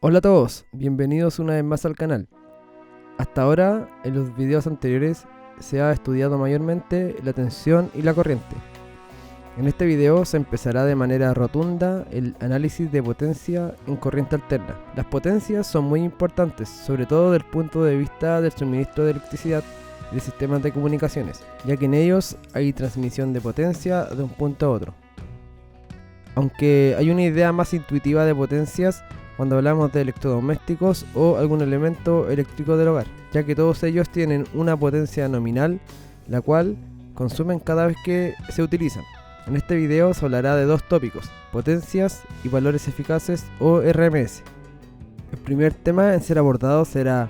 Hola a todos, bienvenidos una vez más al canal. Hasta ahora, en los videos anteriores, se ha estudiado mayormente la tensión y la corriente. En este video se empezará de manera rotunda el análisis de potencia en corriente alterna. Las potencias son muy importantes, sobre todo desde el punto de vista del suministro de electricidad y de sistemas de comunicaciones, ya que en ellos hay transmisión de potencia de un punto a otro. Aunque hay una idea más intuitiva de potencias cuando hablamos de electrodomésticos o algún elemento eléctrico del hogar, ya que todos ellos tienen una potencia nominal, la cual consumen cada vez que se utilizan. En este video se hablará de dos tópicos, potencias y valores eficaces o RMS. El primer tema en ser abordado será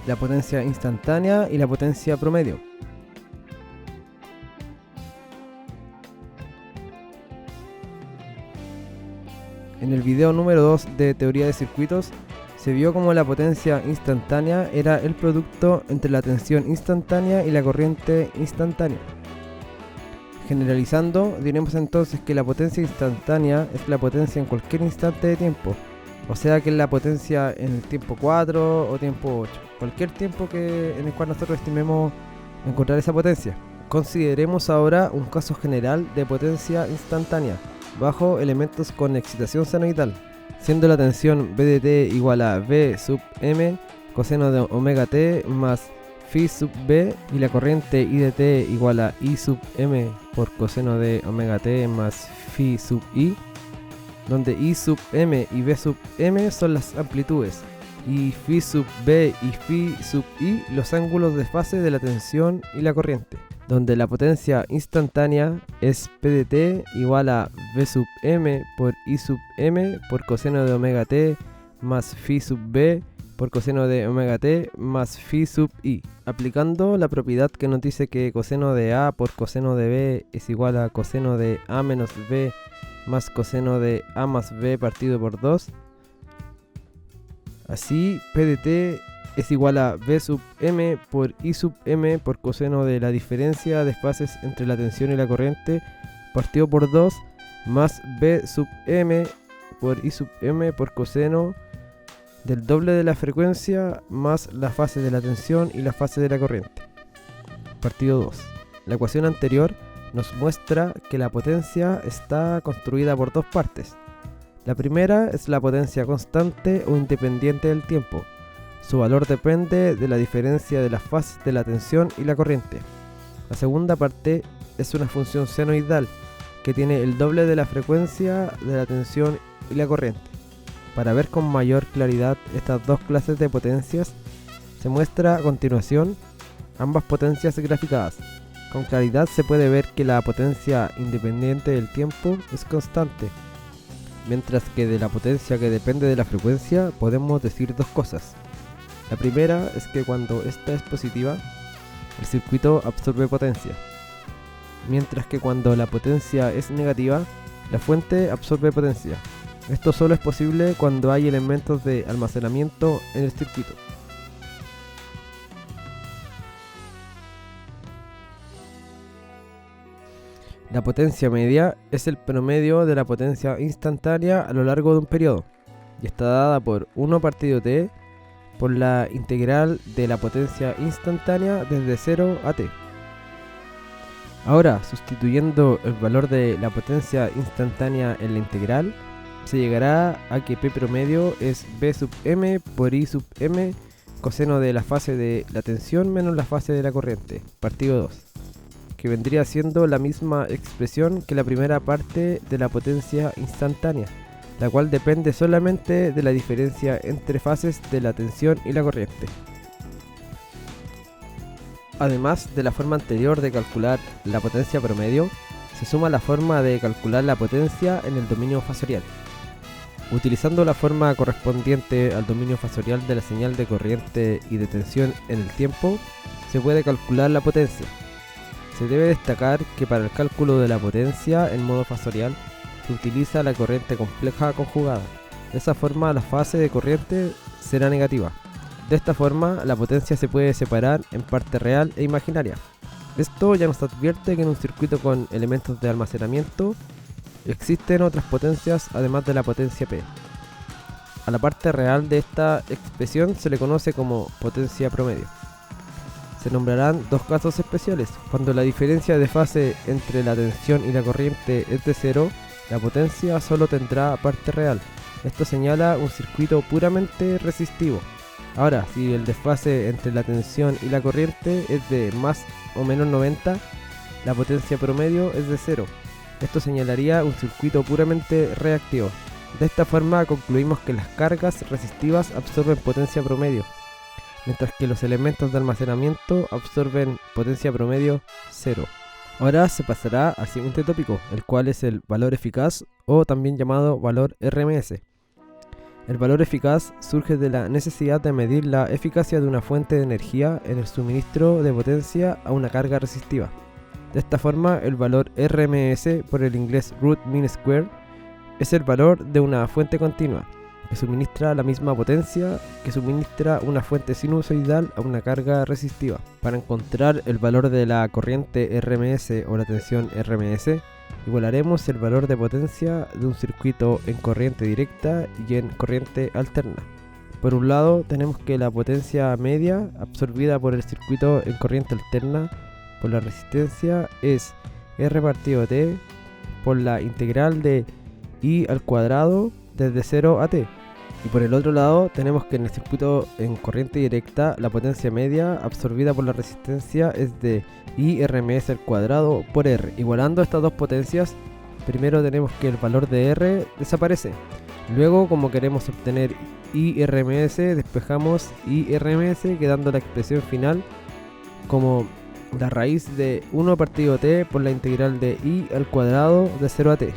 la potencia instantánea y la potencia promedio. En el video número 2 de teoría de circuitos, se vio como la potencia instantánea era el producto entre la tensión instantánea y la corriente instantánea. Generalizando, diremos entonces que la potencia instantánea es la potencia en cualquier instante de tiempo, o sea que es la potencia en el tiempo 4 o tiempo 8, cualquier tiempo en el cual nosotros estimemos encontrar esa potencia. Consideremos ahora un caso general de potencia instantánea bajo elementos con excitación senoidal, siendo la tensión B de t igual a B sub m coseno de omega t más phi sub b y la corriente I de t igual a I sub m por coseno de omega t más phi sub i, donde I sub m y B sub m son las amplitudes y phi sub b y phi sub i los ángulos de fase de la tensión y la corriente, donde la potencia instantánea es P de t igual a V sub m por I sub m por coseno de omega t más phi sub b por coseno de omega t más phi sub i, aplicando la propiedad que nos dice que coseno de a por coseno de b es igual a coseno de a menos b más coseno de a más b partido por 2. Así, P de t es igual a V sub m por I sub m por coseno de la diferencia de fases entre la tensión y la corriente partido por 2 más V sub m por I sub m por coseno del doble de la frecuencia más la fase de la tensión y la fase de la corriente partido 2. La ecuación anterior nos muestra que la potencia está construida por dos partes. La primera es la potencia constante o independiente del tiempo. Su valor depende de la diferencia de las fases de la tensión y la corriente. La segunda parte es una función senoidal que tiene el doble de la frecuencia de la tensión y la corriente. Para ver con mayor claridad estas dos clases de potencias, se muestra a continuación ambas potencias graficadas. Con claridad se puede ver que la potencia independiente del tiempo es constante, mientras que de la potencia que depende de la frecuencia podemos decir dos cosas. La primera es que cuando esta es positiva, el circuito absorbe potencia, mientras que cuando la potencia es negativa, la fuente absorbe potencia. Esto solo es posible cuando hay elementos de almacenamiento en el circuito. La potencia media es el promedio de la potencia instantánea a lo largo de un periodo y está dada por 1 partido t por la integral de la potencia instantánea desde 0 a t. Ahora, sustituyendo el valor de la potencia instantánea en la integral, se llegará a que P promedio es B sub m por I sub m coseno de la fase de la tensión menos la fase de la corriente, partido 2, que vendría siendo la misma expresión que la primera parte de la potencia instantánea, la cual depende solamente de la diferencia entre fases de la tensión y la corriente. Además de la forma anterior de calcular la potencia promedio, se suma la forma de calcular la potencia en el dominio fasorial. Utilizando la forma correspondiente al dominio fasorial de la señal de corriente y de tensión en el tiempo, se puede calcular la potencia. Se debe destacar que para el cálculo de la potencia en modo fasorial se utiliza la corriente compleja conjugada. De esa forma la fase de corriente será negativa. De esta forma la potencia se puede separar en parte real e imaginaria. Esto ya nos advierte que en un circuito con elementos de almacenamiento existen otras potencias además de la potencia P. A la parte real de esta expresión se le conoce como potencia promedio. Se nombrarán dos casos especiales. Cuando la diferencia de fase entre la tensión y la corriente es de 0, la potencia solo tendrá parte real. Esto señala un circuito puramente resistivo. Ahora, si el desfase entre la tensión y la corriente es de más o menos 90, la potencia promedio es de 0. Esto señalaría un circuito puramente reactivo. De esta forma concluimos que las cargas resistivas absorben potencia promedio, mientras que los elementos de almacenamiento absorben potencia promedio 0. Ahora se pasará al siguiente tópico, el cual es el valor eficaz o también llamado valor RMS. El valor eficaz surge de la necesidad de medir la eficacia de una fuente de energía en el suministro de potencia a una carga resistiva. De esta forma, el valor RMS, por el inglés root mean square, es el valor de una fuente continua que suministra la misma potencia que suministra una fuente sinusoidal a una carga resistiva. Para encontrar el valor de la corriente RMS o la tensión RMS, igualaremos el valor de potencia de un circuito en corriente directa y en corriente alterna. Por un lado, tenemos que la potencia media absorbida por el circuito en corriente alterna por la resistencia es R partido T por la integral de I al cuadrado desde 0 a T. Y por el otro lado tenemos que en el circuito en corriente directa la potencia media absorbida por la resistencia es de I RMS al cuadrado por R. Igualando estas dos potencias, primero tenemos que el valor de R desaparece. Luego, como queremos obtener I RMS, despejamos I RMS, quedando la expresión final como la raíz de 1 partido T por la integral de I al cuadrado de 0 a T.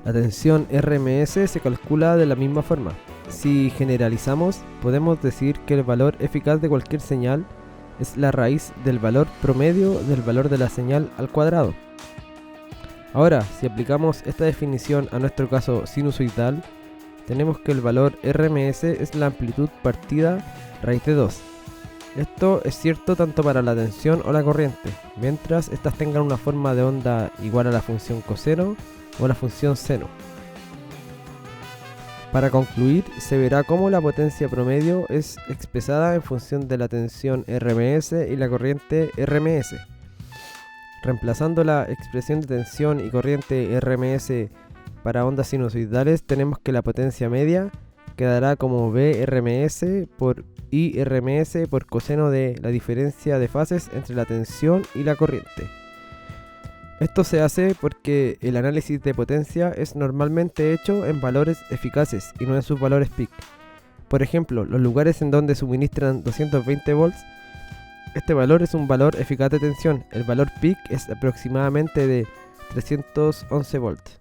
La tensión RMS se calcula de la misma forma. Si generalizamos, podemos decir que el valor eficaz de cualquier señal es la raíz del valor promedio del valor de la señal al cuadrado. Ahora, si aplicamos esta definición a nuestro caso sinusoidal, tenemos que el valor RMS es la amplitud partida raíz de 2. Esto es cierto tanto para la tensión o la corriente, mientras estas tengan una forma de onda igual a la función coseno o la función seno. Para concluir, se verá cómo la potencia promedio es expresada en función de la tensión RMS y la corriente RMS. Reemplazando la expresión de tensión y corriente RMS para ondas sinusoidales, tenemos que la potencia media quedará como BRMS por IRMS por coseno de la diferencia de fases entre la tensión y la corriente. Esto se hace porque el análisis de potencia es normalmente hecho en valores eficaces y no en sus valores peak. Por ejemplo, los lugares en donde suministran 220 volts, este valor es un valor eficaz de tensión. El valor peak es aproximadamente de 311 volts.